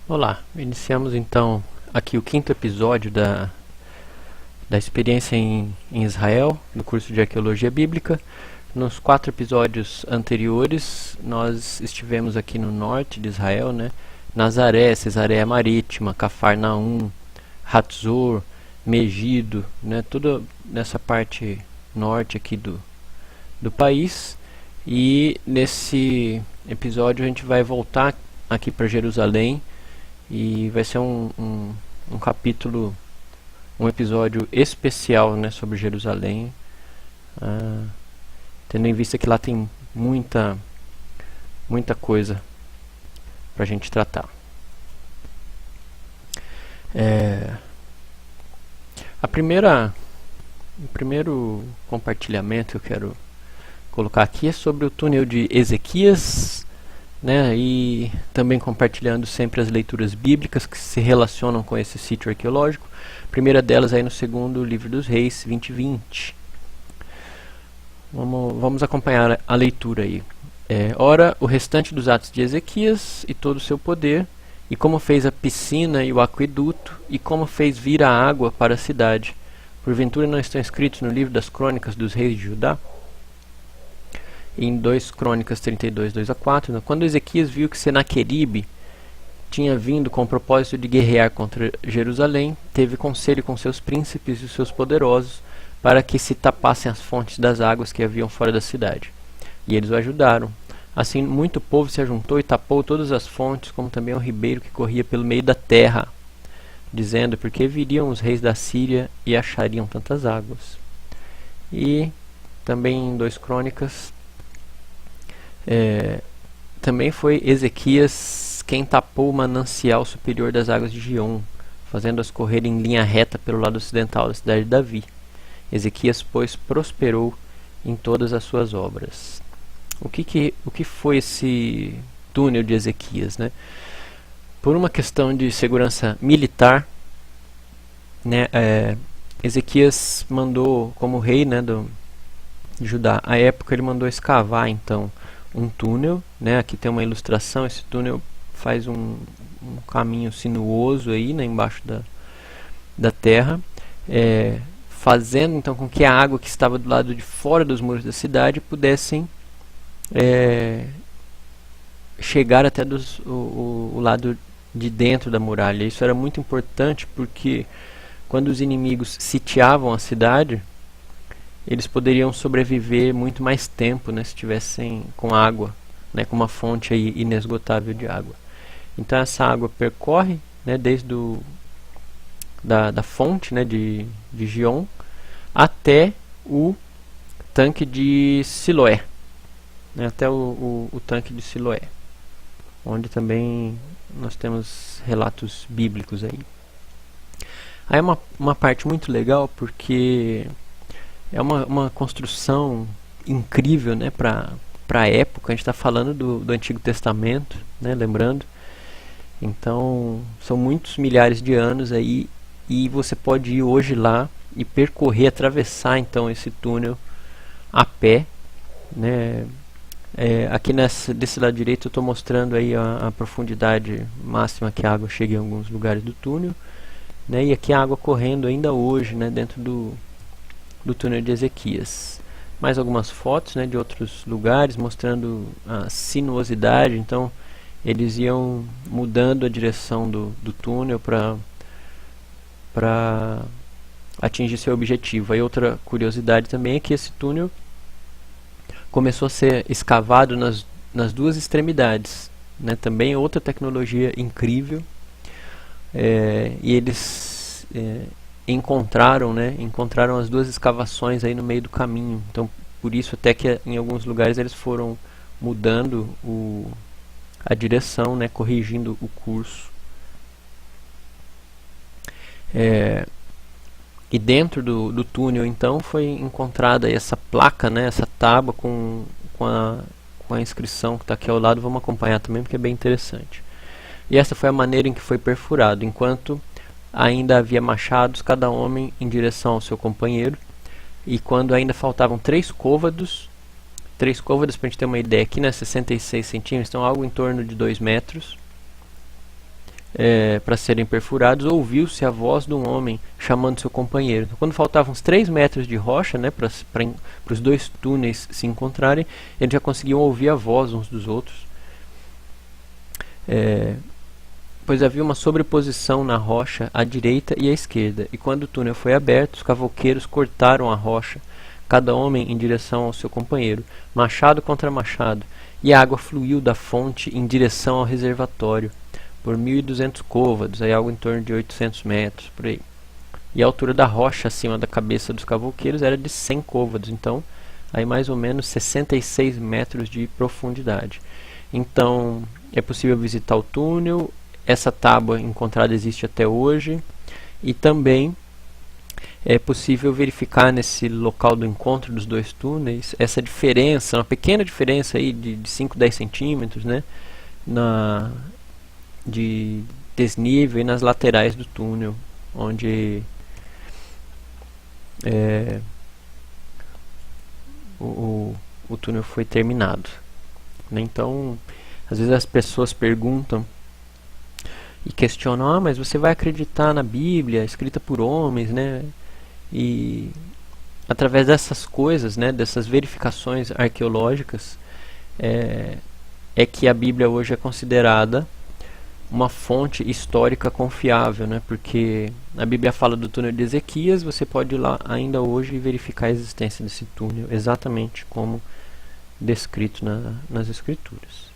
Olá, iniciamos então aqui o quinto episódio da experiência em Israel, do curso de Arqueologia Bíblica. Nos 4 episódios anteriores, nós estivemos aqui no norte de Israel, né? Nazaré, Cesareia Marítima, Cafarnaum, Hatzor, Megido, né? Tudo nessa parte norte aqui do país. E nesse episódio a gente vai voltar aqui para Jerusalém e vai ser um capítulo, um episódio especial, né, sobre Jerusalém, tendo em vista que lá tem muita coisa para a gente tratar. O primeiro compartilhamento que eu quero colocar aqui é sobre o túnel de Ezequias, né, e também compartilhando sempre as leituras bíblicas que se relacionam com esse sítio arqueológico. A primeira delas aí no segundo livro dos Reis, 20:20. Vamos acompanhar a leitura aí. Ora, o restante dos atos de Ezequias e todo o seu poder, e como fez a piscina e o aqueduto, e como fez vir a água para a cidade. Porventura não estão escritos no livro das crônicas dos reis de Judá? Em 2 Crônicas 32, 2-4, quando Ezequias viu que Senaqueribe tinha vindo com o propósito de guerrear contra Jerusalém, teve conselho com seus príncipes e seus poderosos para que se tapassem as fontes das águas que haviam fora da cidade. E eles o ajudaram. Assim, muito povo se ajuntou e tapou todas as fontes, como também o ribeiro que corria pelo meio da terra, dizendo: porque viriam os reis da Síria e achariam tantas águas. E também em 2 Crônicas, também foi Ezequias quem tapou o manancial superior das águas de Gion, fazendo-as correr em linha reta pelo lado ocidental da cidade de Davi. Ezequias, pois, prosperou em todas as suas obras. O que foi esse túnel de Ezequias, né? Por uma questão de segurança militar, né, Ezequias mandou, como rei, né, de Judá, à época ele mandou escavar então um túnel, né? Aqui tem uma ilustração. Esse túnel faz um caminho sinuoso aí, né, embaixo da terra, fazendo então com que a água que estava do lado de fora dos muros da cidade pudessem chegar até o lado de dentro da muralha. Isso era muito importante porque quando os inimigos sitiavam a cidade, eles poderiam sobreviver muito mais tempo, né, se estivessem com água, né, com uma fonte aí inesgotável de água. Então essa água percorre, né, desde da fonte, né, de Gion até o tanque de Siloé, né, até o tanque de Siloé, onde também nós temos relatos bíblicos aí. Aí é uma parte muito legal porque é uma construção incrível, né, para a época. A gente está falando do Antigo Testamento, né, lembrando. Então são muitos milhares de anos aí, e você pode ir hoje lá e percorrer, atravessar então esse túnel a pé, né. Aqui desse lado direito eu estou mostrando aí a profundidade máxima que a água chega em alguns lugares do túnel, né, e aqui a água correndo ainda hoje, né, dentro do túnel de Ezequias. Mais algumas fotos, né, de outros lugares mostrando a sinuosidade. Então eles iam mudando a direção do túnel para atingir seu objetivo. Aí outra curiosidade também é que esse túnel começou a ser escavado nas 2 extremidades, né, também outra tecnologia incrível. E eles encontraram as 2 escavações aí no meio do caminho. Então por isso até que em alguns lugares eles foram mudando a direção, né, corrigindo o curso. E dentro do túnel então foi encontrada essa placa, né, essa tábua com a inscrição que está aqui ao lado. Vamos acompanhar também porque é bem interessante. E essa foi a maneira em que foi perfurado. Enquanto ainda havia machados, cada homem em direção ao seu companheiro, e quando ainda faltavam 3 côvados para a gente ter uma ideia, aqui, né, 66 centímetros, então algo em torno de 2 metros, para serem perfurados, ouviu-se a voz de um homem chamando seu companheiro. Então, quando faltavam uns 3 metros de rocha, né, para os 2 túneis se encontrarem, eles já conseguiam ouvir a voz uns dos outros. Pois havia uma sobreposição na rocha à direita e à esquerda, e quando o túnel foi aberto, os cavouqueiros cortaram a rocha, cada homem em direção ao seu companheiro, machado contra machado, e a água fluiu da fonte em direção ao reservatório, por 1.200 côvados, aí algo em torno de 800 metros, por aí. E a altura da rocha acima da cabeça dos cavouqueiros era de 100 côvados, então aí mais ou menos 66 metros de profundidade. Então é possível visitar o túnel, essa tábua encontrada existe até hoje, e também é possível verificar nesse local do encontro dos 2 túneis essa diferença, uma pequena diferença aí de 5, 10 centímetros, né, de desnível e nas laterais do túnel, onde o túnel foi terminado, né? Então, às vezes as pessoas perguntam e questionam: mas você vai acreditar na Bíblia escrita por homens, né? E através dessas coisas, né, dessas verificações arqueológicas, é que a Bíblia hoje é considerada uma fonte histórica confiável, né? Porque a Bíblia fala do túnel de Ezequias, você pode ir lá ainda hoje e verificar a existência desse túnel, exatamente como descrito nas Escrituras.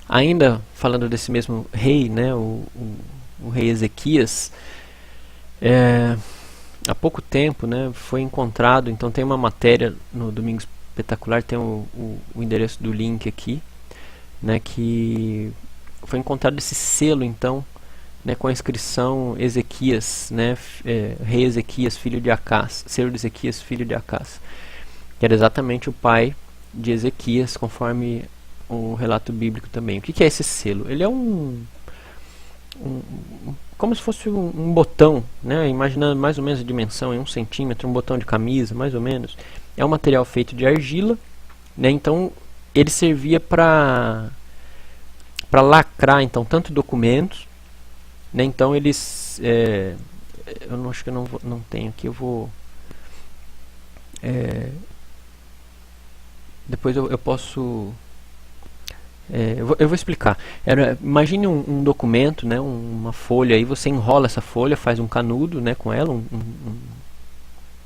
Ainda falando desse mesmo rei, né, o rei Ezequias, há pouco tempo, né, foi encontrado, então tem uma matéria no Domingo Espetacular, tem o endereço do link aqui, né, que foi encontrado esse selo, então, né, com a inscrição Ezequias, né, rei Ezequias, filho de Acás, selo de Ezequias, filho de Acás, que era exatamente o pai de Ezequias, conforme o relato bíblico também. O que é esse selo? Ele é como se fosse um botão, né? Imaginando mais ou menos a dimensão, em 1 centímetro, um botão de camisa, mais ou menos. É um material feito de argila, né? Então ele servia para lacrar, então, tanto documentos, né? Então eles, eu não acho que eu não tenho aqui, eu vou depois eu posso eu vou explicar. Imagine um documento, né, uma folha, aí você enrola essa folha, faz um canudo, né, com ela,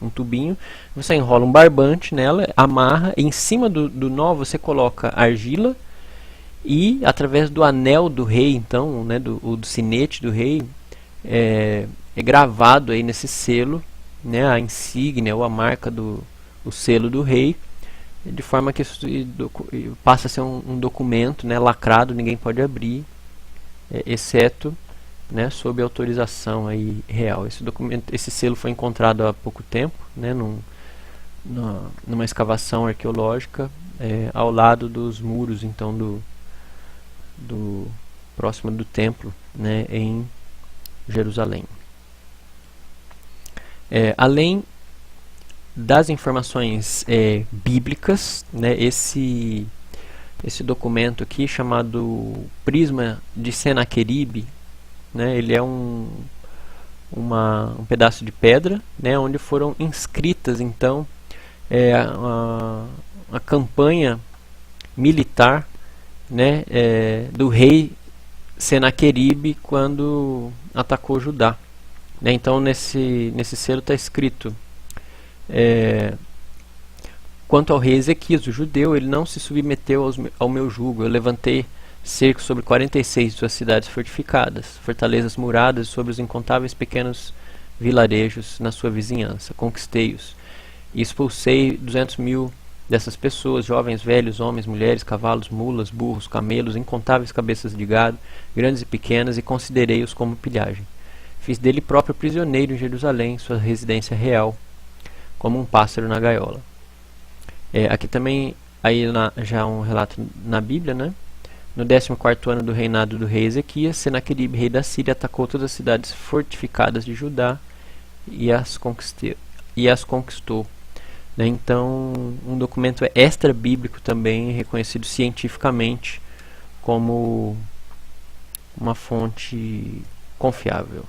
um tubinho, você enrola um barbante nela, amarra, e em cima do nó você coloca argila, e através do anel do rei, então, né, do sinete do rei, é gravado aí nesse selo, né, a insígnia ou a marca o selo do rei, de forma que isso passa a ser um documento, né, lacrado, ninguém pode abrir, exceto, né, sob autorização aí real. Esse selo foi encontrado há pouco tempo, né, numa escavação arqueológica, ao lado dos muros, então, do próximo do templo, né, em Jerusalém. Além das informações bíblicas, né, esse documento aqui, chamado Prisma de Senaqueribe, né, ele é um pedaço de pedra, né, onde foram inscritas, então, a campanha militar, né, do rei Senaqueribe quando atacou Judá, né. Então nesse selo está escrito: quanto ao rei Ezequias, o judeu, ele não se submeteu ao meu jugo. Eu levantei cerco sobre 46 de suas cidades fortificadas, fortalezas muradas sobre os incontáveis pequenos vilarejos na sua vizinhança. Conquistei-os e expulsei 200.000 dessas pessoas, jovens, velhos, homens, mulheres, cavalos, mulas, burros, camelos, incontáveis cabeças de gado, grandes e pequenas, e considerei-os como pilhagem. Fiz dele próprio prisioneiro em Jerusalém, sua residência real, como um pássaro na gaiola. Aqui também, aí já um relato na Bíblia, né? No 14º ano do reinado do rei Ezequias, Senaqueribe, rei da Síria, atacou todas as cidades fortificadas de Judá e as conquistou. né? Então, um documento extra-bíblico também reconhecido cientificamente como uma fonte confiável.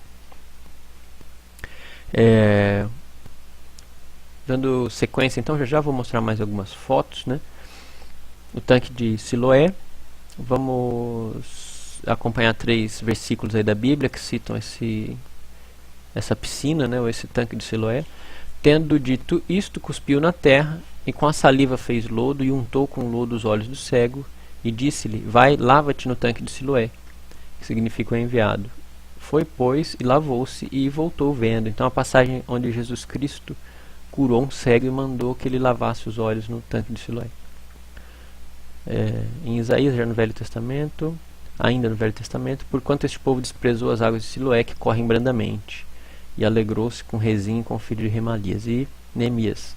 Dando sequência, então, já vou mostrar mais algumas fotos, né? O tanque de Siloé. Vamos acompanhar 3 versículos aí da Bíblia que citam essa piscina, né, ou esse tanque de Siloé. Tendo dito isto, cuspiu na terra, e com a saliva fez lodo, e untou com lodo os olhos do cego, e disse-lhe: vai, lava-te no tanque de Siloé, que significa o enviado. Foi, pois, e lavou-se, e voltou vendo. Então a passagem onde Jesus Cristo curou um cego e mandou que ele lavasse os olhos no tanque de Siloé. Em Isaías, já no Velho Testamento, ainda no Velho Testamento, porquanto este povo desprezou as águas de Siloé que correm brandamente, e alegrou-se com Rezim e com o filho de Remalias. E Neemias.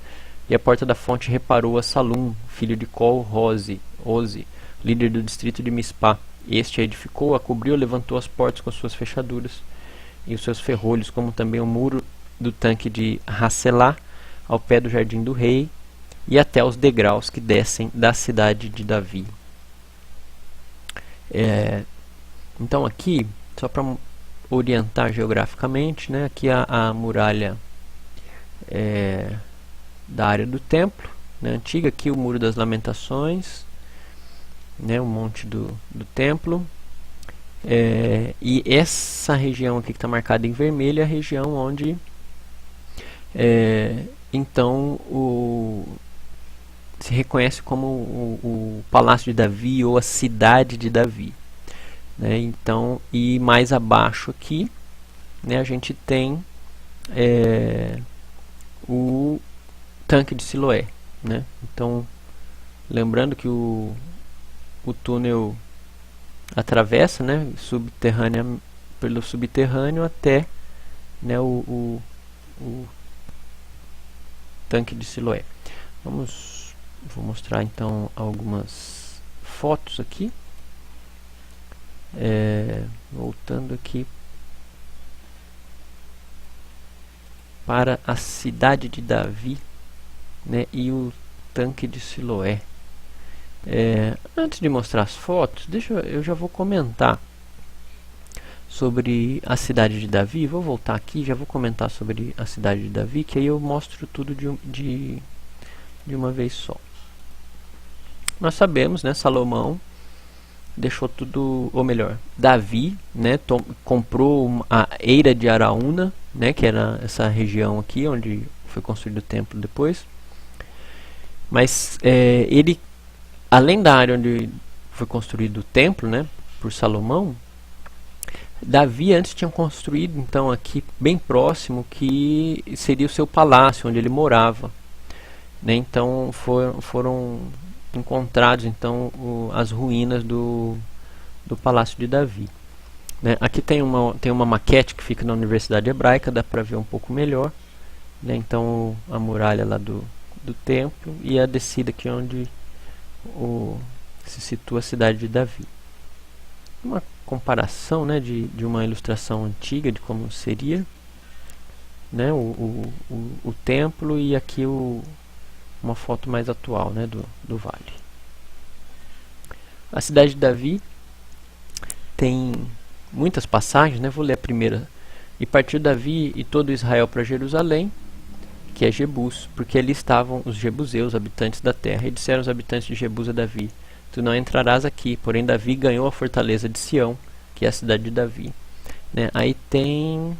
E a porta da fonte reparou a Salum, filho de Col-Hoze, líder do distrito de Mispá. Este a edificou, a cobriu, levantou as portas com as suas fechaduras e os seus ferrolhos, como também o muro do tanque de Hasselá, ao pé do jardim do rei, e até os degraus que descem da cidade de Davi. Então aqui, só para orientar geograficamente, né, aqui a muralha da área do templo, né, antiga, aqui o Muro das Lamentações, né, o monte do templo, e essa região aqui que está marcada em vermelho é a região onde então se reconhece como o Palácio de Davi ou a cidade de Davi, né? Então, e mais abaixo aqui, né, a gente tem o tanque de Siloé, né? Então, lembrando que o túnel atravessa, né, pelo subterrâneo até, né, o tanque de Siloé. Vou mostrar então algumas fotos aqui. Voltando aqui para a cidade de Davi, né, e o tanque de Siloé. Antes de mostrar as fotos, eu já vou comentar sobre a cidade de Davi. Vou voltar aqui, já vou comentar sobre a cidade de Davi, que aí eu mostro tudo de uma vez só. Nós sabemos, né, Salomão deixou tudo, ou melhor, Davi, né, comprou a Eira de Araúna, né, que era essa região aqui onde foi construído o templo depois. Mas ele, além da área onde foi construído o templo, né, por Salomão, Davi antes tinha construído, então, aqui bem próximo, que seria o seu palácio, onde ele morava, né? Então foram encontrados então as ruínas do palácio de Davi, né? Aqui tem uma maquete que fica na Universidade Hebraica, dá para ver um pouco melhor, né? Então a muralha lá do templo e a descida aqui onde se situa a cidade de Davi. Uma comparação, né, de uma ilustração antiga de como seria, né, o templo, e aqui uma foto mais atual, né, do vale. A cidade de Davi tem muitas passagens, né? Vou ler a primeira. E partiu Davi e todo Israel para Jerusalém, que é Jebus, porque ali estavam os jebuseus, habitantes da terra, e disseram os habitantes de Jebus a Davi: tu não entrarás aqui. Porém Davi ganhou a fortaleza de Sião, que é a cidade de Davi, né? Aí tem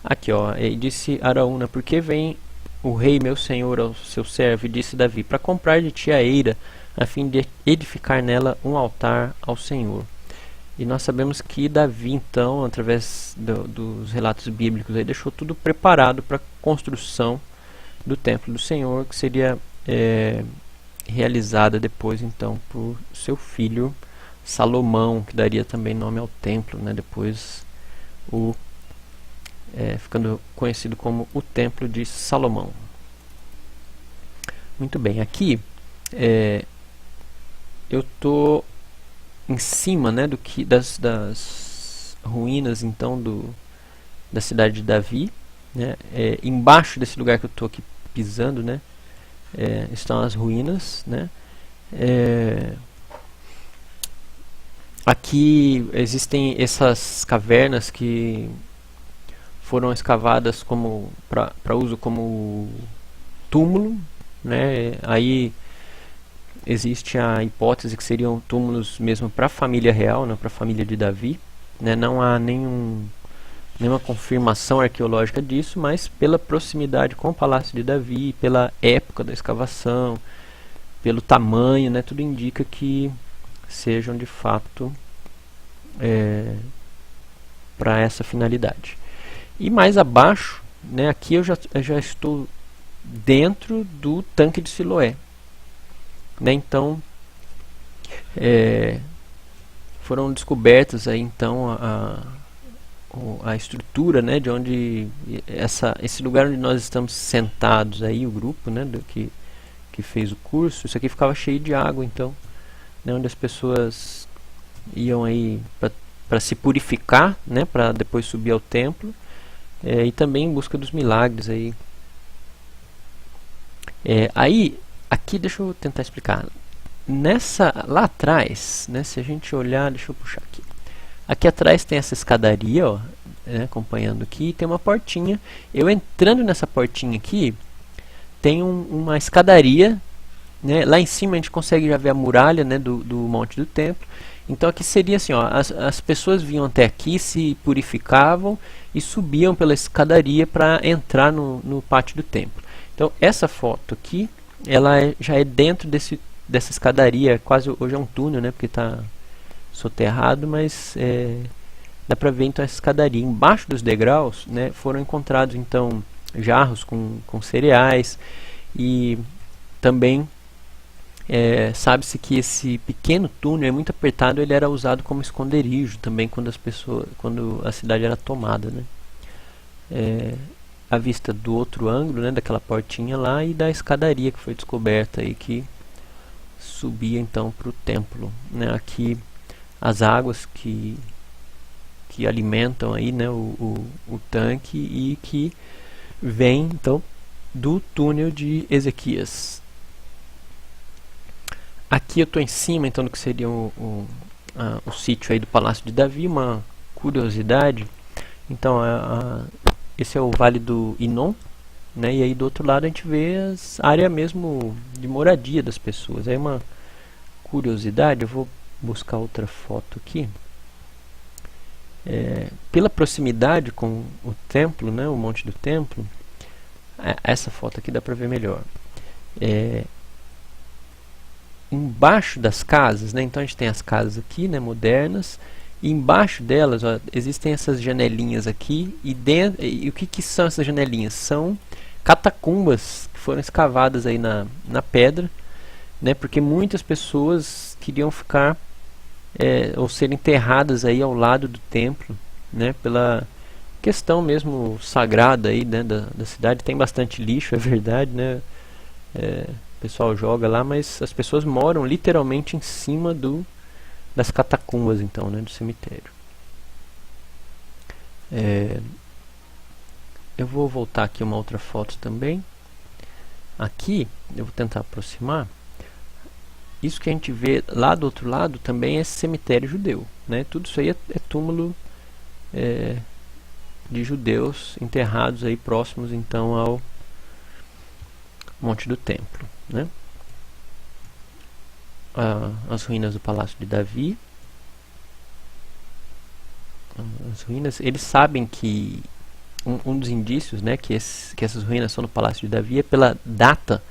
aqui, ó, e disse Araúna: por que vem o rei meu senhor ao seu servo? E disse Davi: para comprar de ti a eira, a fim de edificar nela um altar ao Senhor. E nós sabemos que Davi, então, através dos relatos bíblicos, aí, deixou tudo preparado para a construção do templo do Senhor, que seria realizada depois, então, por seu filho Salomão, que daria também nome ao templo, né? Depois ficando conhecido como o Templo de Salomão. Muito bem, aqui eu estou em cima, né, das ruínas, então, da cidade de Davi, né? Embaixo desse lugar que eu estou aqui pisando, né? Estão as ruínas, né? Aqui existem essas cavernas que foram escavadas como para uso como túmulo, né? Aí existe a hipótese que seriam túmulos mesmo para a família real, né? Para a família de Davi, né? Não há nenhuma confirmação arqueológica disso, mas pela proximidade com o Palácio de Davi, pela época da escavação, pelo tamanho, né? Tudo indica que sejam de fato para essa finalidade. E mais abaixo, né, aqui eu já estou dentro do tanque de Siloé, né? Então foram descobertas aí então a estrutura, né, de onde esse lugar onde nós estamos sentados aí, o grupo, né, que fez o curso. Isso aqui ficava cheio de água, então, né, onde as pessoas iam aí para se purificar, né, para depois subir ao templo, e também em busca dos milagres aí. Aí, aqui deixa eu tentar explicar. Lá atrás, né, se a gente olhar, deixa eu puxar aqui. Aqui atrás tem essa escadaria, ó, né, acompanhando aqui, e tem uma portinha. Eu entrando nessa portinha aqui, tem uma escadaria, né, lá em cima a gente consegue já ver a muralha, né, do Monte do Templo. Então aqui seria assim, ó, as pessoas vinham até aqui, se purificavam e subiam pela escadaria para entrar no pátio do templo. Então essa foto aqui, ela já é dentro dessa escadaria, quase hoje é um túnel, né, porque está soterrado, mas dá para ver então essa escadaria. Embaixo dos degraus, né, foram encontrados então jarros com cereais, e também sabe-se que esse pequeno túnel muito apertado, ele era usado como esconderijo também quando a cidade era tomada, né? À vista do outro ângulo, né, daquela portinha lá, e da escadaria que foi descoberta aí, que subia então para o templo, né? Aqui as águas que alimentam aí, né, o tanque, e que vem então do túnel de Ezequias. Aqui eu estou em cima então do que seria o sítio aí do Palácio de Davi. Uma curiosidade, então esse é o Vale do Inom, né? E aí do outro lado a gente vê a área mesmo de moradia das pessoas. Aí uma curiosidade, eu vou buscar outra foto aqui. Pela proximidade com o templo, né, o Monte do Templo, essa foto aqui dá para ver melhor. Embaixo das casas, né, então a gente tem as casas aqui, né, modernas, e embaixo delas, ó, existem essas janelinhas aqui, e o que são essas janelinhas? São catacumbas que foram escavadas aí na pedra, né, porque muitas pessoas queriam ficar ou ser enterradas aí ao lado do templo, né, pela questão mesmo sagrada aí, né, da cidade. Tem bastante lixo, é verdade, né, o pessoal joga lá, mas as pessoas moram literalmente em cima das catacumbas, então, né, do cemitério. Eu vou voltar aqui uma outra foto também. Aqui eu vou tentar aproximar. Isso que a gente vê lá do outro lado também é cemitério judeu, né? Tudo isso aí é túmulo de judeus enterrados aí próximos então ao Monte do Templo, né? As ruínas do Palácio de Davi. As ruínas, eles sabem que um dos indícios, né, que essas ruínas são no Palácio de Davi, é pela data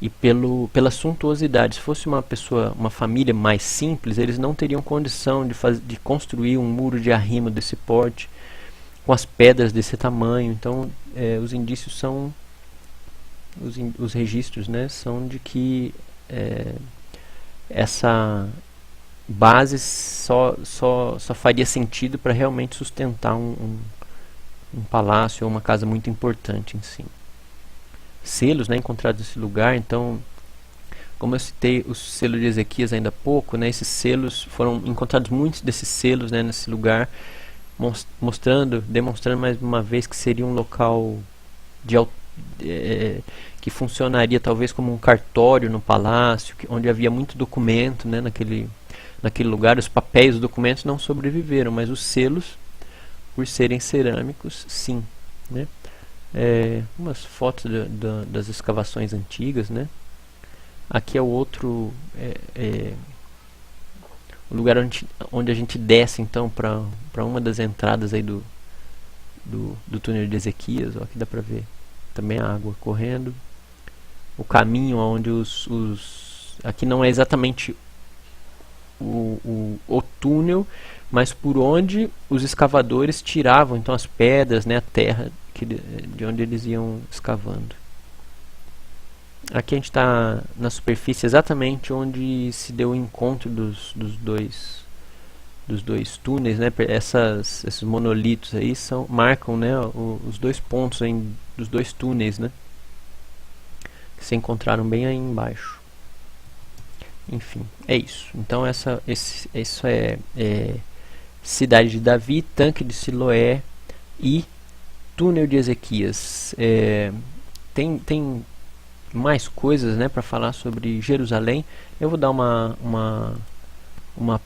e pela suntuosidade. Se fosse uma família mais simples, eles não teriam condição de construir um muro de arrimo desse porte, com as pedras desse tamanho. Então os indícios são, os registros, né, são de que essa base só faria sentido para realmente sustentar um palácio ou uma casa muito importante em si. Selos, né, encontrados nesse lugar. Então, como eu citei o selo de Ezequias ainda há pouco, né, esses selos foram encontrados, muitos desses selos, né, nesse lugar, demonstrando mais uma vez que seria um local que funcionaria talvez como um cartório no palácio, onde havia muito documento, né, naquele lugar. Os papéis, os documentos não sobreviveram, mas os selos, por serem cerâmicos, sim, né? Umas fotos das escavações antigas, né? Aqui é o outro o lugar onde a gente desce então para uma das entradas aí do túnel de Ezequias. Ó, aqui dá para ver também a água correndo. O caminho onde aqui não é exatamente o túnel, mas por onde os escavadores tiravam então as pedras, né, a terra de onde eles iam escavando. Aqui a gente está na superfície exatamente onde se deu o encontro dos dois túneis, né? Esses monolitos aí marcam, né, os dois pontos dos dois túneis, né, que se encontraram bem aí embaixo. Enfim, é isso. Então isso é Cidade de Davi, Tanque de Siloé e Túnel de Ezequias. Tem mais coisas, né, para falar sobre Jerusalém. Eu vou dar uma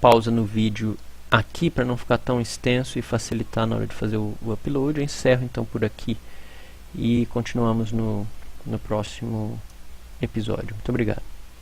pausa no vídeo aqui para não ficar tão extenso e facilitar na hora de fazer o upload. Eu encerro então por aqui e continuamos no próximo episódio. Muito obrigado.